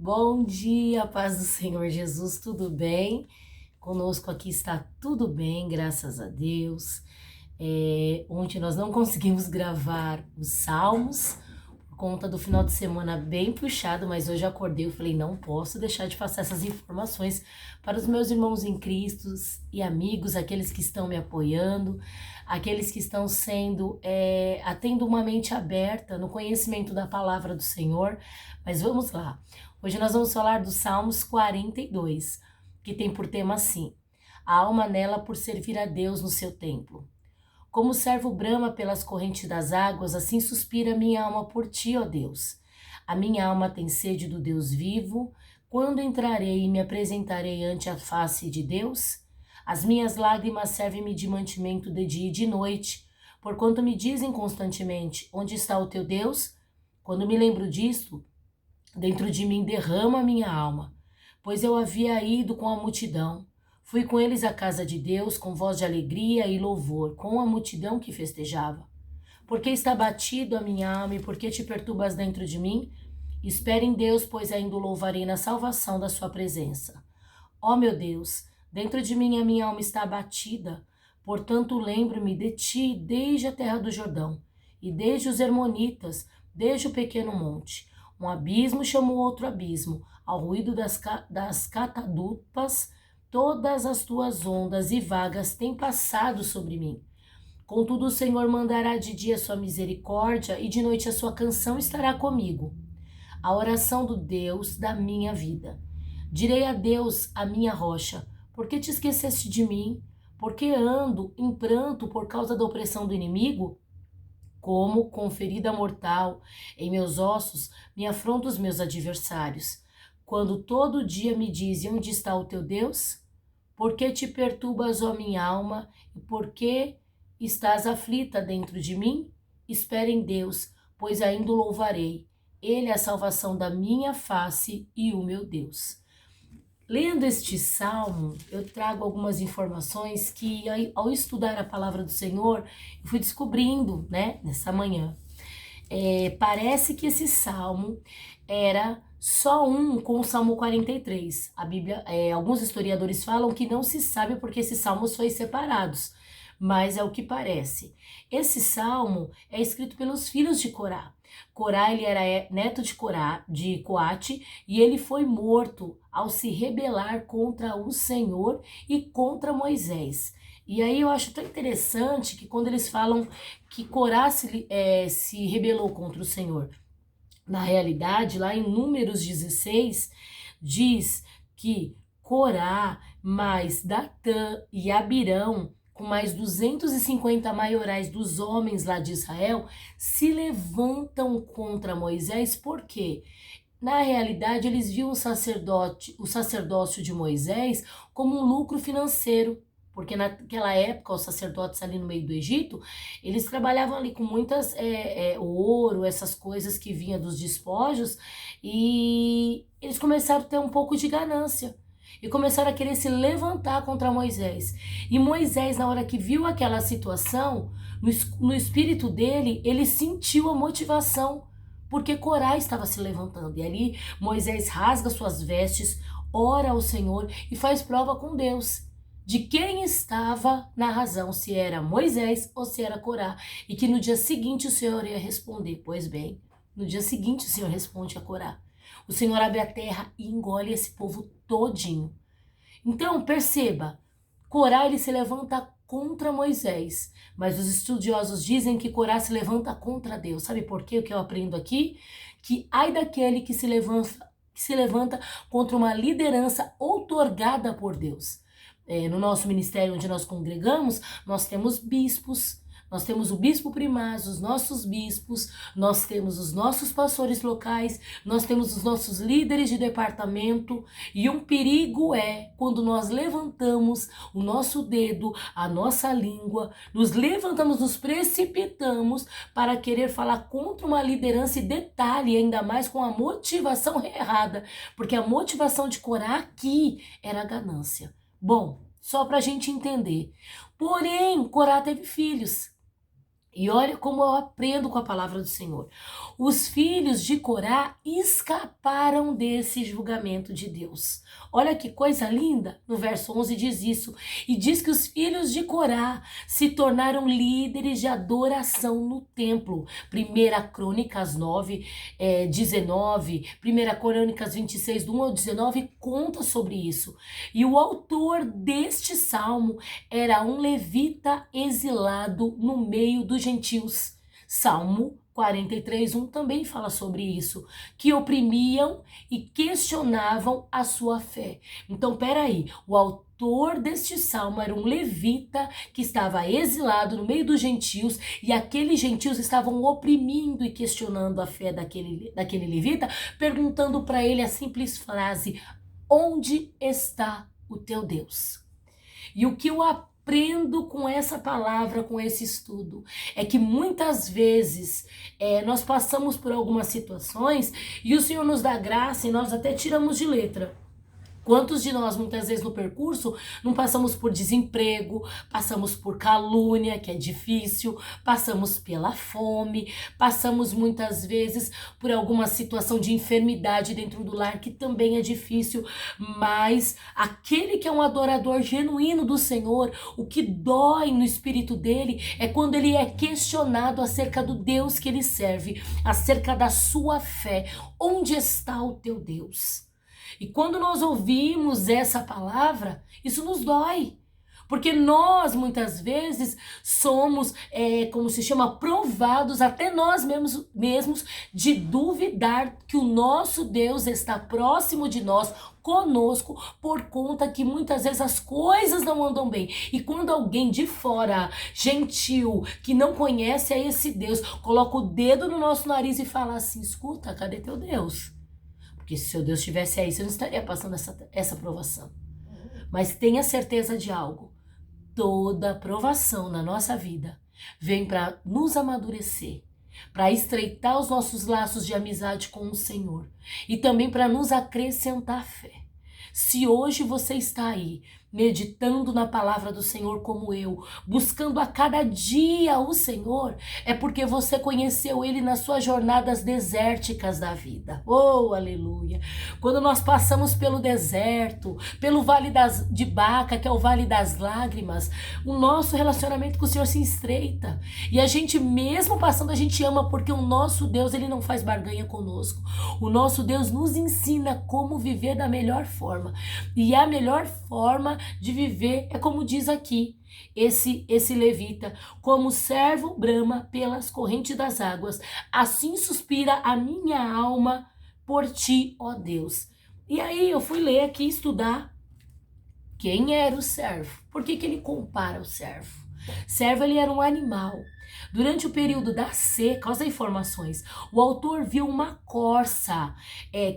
Bom dia, paz do Senhor Jesus, tudo bem? Conosco aqui está tudo bem, graças a Deus. Ontem nós não conseguimos gravar os salmos por conta do final de semana bem puxado, mas hoje eu acordei e falei, não posso deixar de passar essas informações para os meus irmãos em Cristo e amigos, aqueles que estão me apoiando, aqueles que estão tendo uma mente aberta no conhecimento da palavra do Senhor. Mas vamos lá. Hoje nós vamos falar dos Salmos 42, que tem por tema assim: a alma anela por servir a Deus no seu templo. Como o servo brama pelas correntes das águas, assim suspira minha alma por ti, ó Deus. A minha alma tem sede do Deus vivo. Quando entrarei e me apresentarei ante a face de Deus? As minhas lágrimas servem-me de mantimento de dia e de noite, porquanto me dizem constantemente: onde está o teu Deus? Quando me lembro disto, dentro de mim derrama a minha alma, pois eu havia ido com a multidão. Fui com eles à casa de Deus com voz de alegria e louvor, com a multidão que festejava. Porque está batido a minha alma e porque te perturbas dentro de mim? Espere em Deus, pois ainda o louvarei na salvação da sua presença. Ó meu Deus, dentro de mim a minha alma está abatida, portanto lembro-me de ti desde a terra do Jordão, e desde os Hermonitas, desde o pequeno monte. Um abismo chamou outro abismo, ao ruído das catadupas, todas as tuas ondas e vagas têm passado sobre mim. Contudo o Senhor mandará de dia a sua misericórdia, e de noite a sua canção estará comigo, a oração do Deus da minha vida. Direi a Deus, a minha rocha: por que te esqueceste de mim? Por que ando em pranto por causa da opressão do inimigo? Como com ferida mortal em meus ossos me afrontam os meus adversários. Quando todo dia me dizem: onde está o teu Deus? Por que te perturbas, ó minha alma? E por que estás aflita dentro de mim? Espere em Deus, pois ainda o louvarei. Ele é a salvação da minha face e o meu Deus. Lendo este salmo, eu trago algumas informações que, ao estudar a palavra do Senhor, eu fui descobrindo, né, nessa manhã. Parece que esse salmo era só um com o Salmo 43. A Bíblia, alguns historiadores falam que não se sabe porque esses salmos foram separados, mas é o que parece. Esse salmo é escrito pelos filhos de Corá. Corá, ele era neto de Corá, de Coate, e ele foi morto ao se rebelar contra o Senhor e contra Moisés. E aí eu acho tão interessante que quando eles falam que Corá se rebelou contra o Senhor, na realidade, lá em Números 16, diz que Corá, mais Datã e Abirão, com mais 250 maiorais dos homens lá de Israel, se levantam contra Moisés. Por quê? Na realidade, eles viam o sacerdócio de Moisés como um lucro financeiro, porque naquela época, os sacerdotes ali no meio do Egito, eles trabalhavam ali com muitas ouro, essas coisas que vinham dos despojos, e eles começaram a ter um pouco de ganância. E começaram a querer se levantar contra Moisés. E Moisés, na hora que viu aquela situação, no espírito dele, ele sentiu a motivação, porque Corá estava se levantando. E ali Moisés rasga suas vestes, ora ao Senhor e faz prova com Deus de quem estava na razão, se era Moisés ou se era Corá. E que no dia seguinte o Senhor ia responder. Pois bem, no dia seguinte o Senhor responde a Corá. O Senhor abre a terra e engole esse povo todinho. Então, perceba, Corá ele se levanta contra Moisés, mas os estudiosos dizem que Corá se levanta contra Deus. Sabe por quê? O que eu aprendo aqui? Que ai daquele que se levanta contra uma liderança outorgada por Deus. No nosso ministério onde nós congregamos, nós temos bispos, nós temos o bispo primaz, os nossos bispos, nós temos os nossos pastores locais, nós temos os nossos líderes de departamento, e um perigo é quando nós levantamos o nosso dedo, a nossa língua, nos levantamos, nos precipitamos para querer falar contra uma liderança, e detalhe, ainda mais com a motivação errada, porque a motivação de Corá aqui era a ganância. Bom, só para a gente entender. Porém, Corá teve filhos. E olha como eu aprendo com a palavra do Senhor. Os filhos de Corá escaparam desse julgamento de Deus. Olha que coisa linda, no verso 11 diz isso. E diz que os filhos de Corá se tornaram líderes de adoração no templo. 1 Crônicas 9, 19, 1 Crônicas 26, do 1 ao 19, conta sobre isso. E o autor deste salmo era um levita exilado no meio dos gentios. Salmo 43:1 também fala sobre isso, que oprimiam e questionavam a sua fé. Então, peraí, o autor deste salmo era um levita que estava exilado no meio dos gentios, e aqueles gentios estavam oprimindo e questionando a fé daquele levita, perguntando para ele a simples frase: onde está o teu Deus? E o que eu aprendo com essa palavra, com esse estudo, é que muitas vezes nós passamos por algumas situações e o Senhor nos dá graça e nós até tiramos de letra. Quantos de nós, muitas vezes no percurso, não passamos por desemprego, passamos por calúnia, que é difícil, passamos pela fome, passamos muitas vezes por alguma situação de enfermidade dentro do lar, que também é difícil, mas aquele que é um adorador genuíno do Senhor, o que dói no espírito dele é quando ele é questionado acerca do Deus que ele serve, acerca da sua fé. Onde está o teu Deus? E quando nós ouvimos essa palavra, isso nos dói. Porque nós, muitas vezes, somos, como se chama, provados até nós mesmos de duvidar que o nosso Deus está próximo de nós, conosco, por conta que muitas vezes as coisas não andam bem. E quando alguém de fora, gentil, que não conhece a esse Deus, coloca o dedo no nosso nariz e fala assim: escuta, cadê teu Deus? Porque se seu Deus estivesse aí, você não estaria passando essa provação. Mas tenha certeza de algo. Toda provação na nossa vida vem para nos amadurecer, para estreitar os nossos laços de amizade com o Senhor e também para nos acrescentar fé. Se hoje você está aí meditando na palavra do Senhor como eu, buscando a cada dia o Senhor, é porque você conheceu Ele nas suas jornadas desérticas da vida. Oh, aleluia! Quando nós passamos pelo deserto, pelo vale de Baca, que é o vale das lágrimas, o nosso relacionamento com o Senhor se estreita. E a gente, mesmo passando, a gente ama, porque o nosso Deus, Ele não faz barganha conosco. O nosso Deus nos ensina como viver da melhor forma. E a melhor forma de viver é como diz aqui esse levita: como o servo brama pelas correntes das águas, assim suspira a minha alma por ti, ó Deus. E aí eu fui ler aqui, estudar quem era o servo. Por que ele compara o servo? Servo, ele era um animal. Durante o período da seca, olha as informações, o autor viu uma corça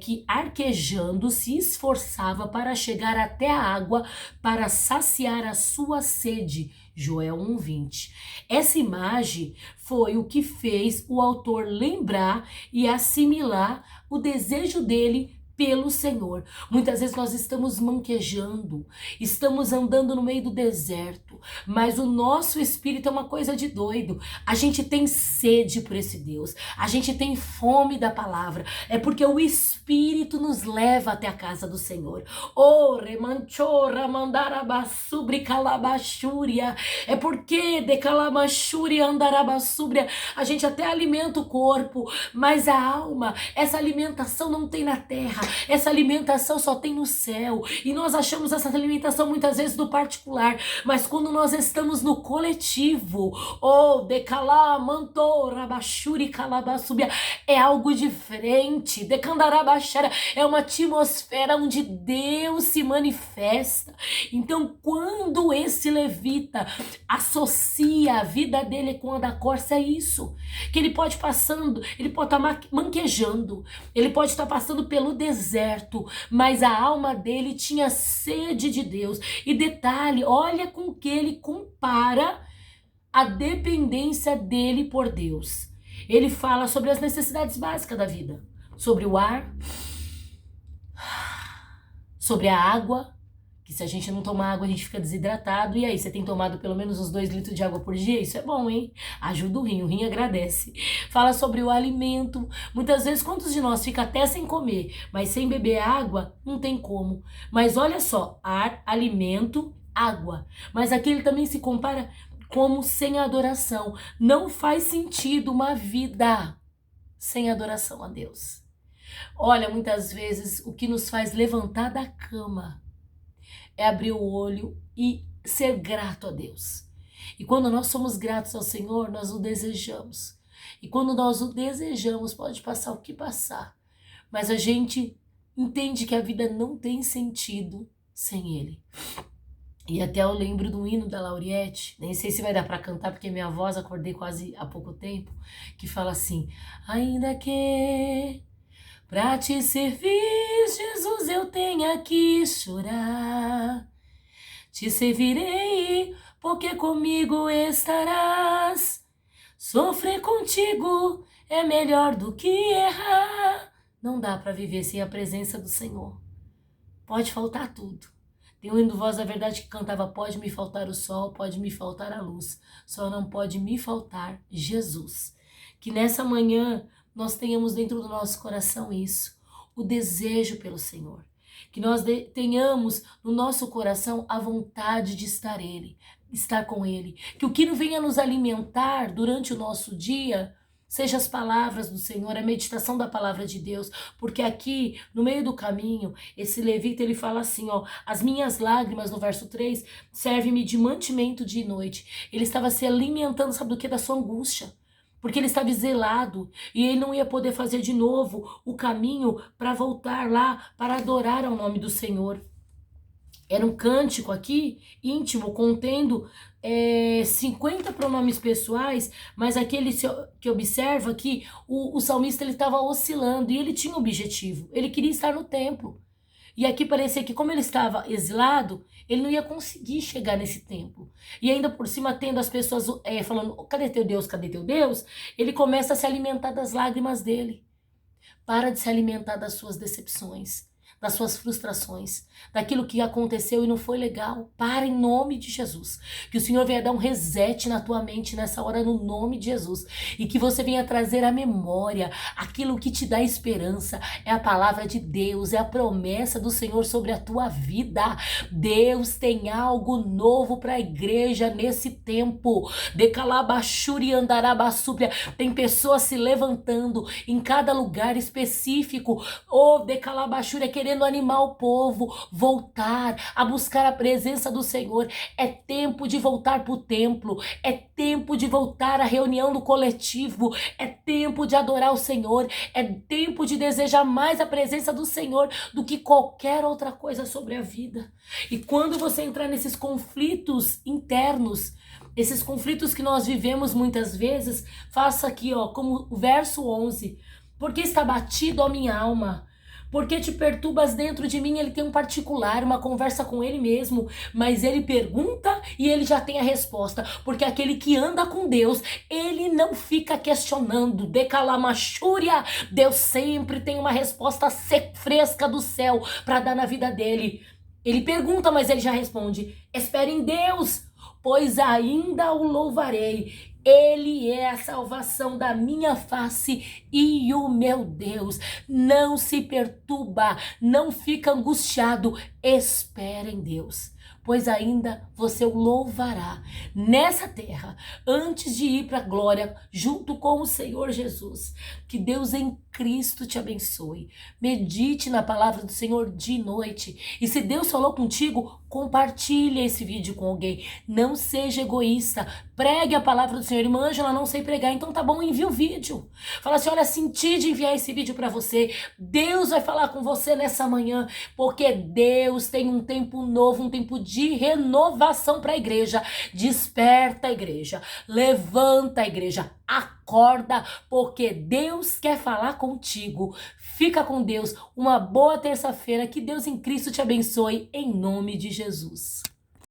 que, arquejando, se esforçava para chegar até a água para saciar a sua sede. Joel 1:20. Essa imagem foi o que fez o autor lembrar e assimilar o desejo dele pelo Senhor. Muitas vezes nós estamos manquejando, estamos andando no meio do deserto, mas o nosso espírito é uma coisa de doido. A gente tem sede por esse Deus, a gente tem fome da palavra, é porque o Espírito nos leva até a casa do Senhor. Oh, remanchora mandarabasubri calabachúria, é porque de calabachúria andarabasúbria a gente até alimenta o corpo, mas a alma, essa alimentação não tem na terra. Essa alimentação só tem no céu. E nós achamos essa alimentação muitas vezes no particular. Mas quando nós estamos no coletivo, oh, decalá, mantou, rabachuri, calabasubia, é algo diferente. Decandarabachara é uma atmosfera onde Deus se manifesta. Então, quando esse levita associa a vida dele com a da corça, é isso. Que ele pode passando, ele pode estar manquejando, ele pode estar passando pelo deserto, mas a alma dele tinha sede de Deus. E detalhe, olha com que ele compara a dependência dele por Deus. Ele fala sobre as necessidades básicas da vida, sobre o ar, sobre a água, Que se a gente não tomar água, a gente fica desidratado. E aí, você tem tomado pelo menos uns 2 litros de água por dia? Isso é bom, hein? Ajuda o rim agradece. Fala sobre o alimento. Muitas vezes, quantos de nós fica até sem comer, mas sem beber água, não tem como. Mas olha só, ar, alimento, água. Mas aqui ele também se compara como sem adoração. Não faz sentido uma vida sem adoração a Deus. Olha, muitas vezes o que nos faz levantar da cama é abrir o olho e ser grato a Deus. E quando nós somos gratos ao Senhor, nós o desejamos. E quando nós o desejamos, pode passar o que passar, mas a gente entende que a vida não tem sentido sem Ele. E até eu lembro do hino da Lauriette, nem sei se vai dar para cantar, porque minha voz acordei quase há pouco tempo, que fala assim: ainda que pra te servir, Jesus, eu tenha que chorar, te servirei, porque comigo estarás. Sofrer contigo é melhor do que errar. Não dá para viver sem a presença do Senhor. Pode faltar tudo. Tem um hino do Voz da Verdade que cantava: pode me faltar o sol, pode me faltar a luz, só não pode me faltar Jesus. Que nessa manhã nós tenhamos dentro do nosso coração isso, o desejo pelo Senhor. Que nós tenhamos no nosso coração a vontade de estar com Ele. Que o que venha nos alimentar durante o nosso dia seja as palavras do Senhor, a meditação da palavra de Deus. Porque aqui, no meio do caminho, esse levita, ele fala assim, ó: as minhas lágrimas, no verso 3, servem-me de mantimento dia e noite. Ele estava se alimentando, sabe do que? Da sua angústia. Porque ele estava zelado e ele não ia poder fazer de novo o caminho para voltar lá, para adorar ao nome do Senhor. Era um cântico aqui, íntimo, contendo 50 pronomes pessoais, mas aquele que observa que o salmista estava oscilando e ele tinha um objetivo, ele queria estar no templo. E aqui parecia que, como ele estava exilado, ele não ia conseguir chegar nesse templo. E ainda por cima, tendo as pessoas falando: cadê teu Deus, cadê teu Deus? Ele começa a se alimentar das lágrimas dele. Para de se alimentar das suas decepções, das suas frustrações, daquilo que aconteceu e não foi legal. Para, em nome de Jesus. Que o Senhor venha dar um reset na tua mente nessa hora, no nome de Jesus. E que você venha trazer à memória aquilo que te dá esperança. É a palavra de Deus, é a promessa do Senhor sobre a tua vida. Deus tem algo novo para a igreja nesse tempo. Decalabachuri andarabasúplia. Tem pessoas se levantando em cada lugar específico. Decalabachuri, querendo animar o povo, voltar a buscar a presença do Senhor. É tempo de voltar para o templo, é tempo de voltar à reunião do coletivo, é tempo de adorar o Senhor, é tempo de desejar mais a presença do Senhor do que qualquer outra coisa sobre a vida. E quando você entrar nesses conflitos internos, esses conflitos que nós vivemos muitas vezes, faça aqui, ó, como o verso 11: porque está batido a minha alma, porque te perturbas dentro de mim. Ele tem um particular, uma conversa com ele mesmo, mas ele pergunta e ele já tem a resposta, porque aquele que anda com Deus, ele não fica questionando. Decalamachúria, Deus sempre tem uma resposta fresca do céu para dar na vida dele. Ele pergunta, mas ele já responde: espere em Deus, pois ainda o louvarei. Ele é a salvação da minha face e o meu Deus. Não se perturba, não fica angustiado, espera em Deus, pois ainda você o louvará nessa terra, antes de ir para a glória, junto com o Senhor Jesus. Que Deus em Cristo te abençoe. Medite na palavra do Senhor de noite. E se Deus falou contigo, compartilhe esse vídeo com alguém. Não seja egoísta. Pregue a palavra do Senhor. Irmã Ângela, não sei pregar, então tá bom, envia o vídeo. Fala assim: olha, senti de enviar esse vídeo para você. Deus vai falar com você nessa manhã, porque Deus tem um tempo novo, um tempo de renovação para a igreja. Desperta a igreja, levanta a igreja, acorda, porque Deus quer falar contigo. Fica com Deus, uma boa terça-feira, que Deus em Cristo te abençoe, em nome de Jesus.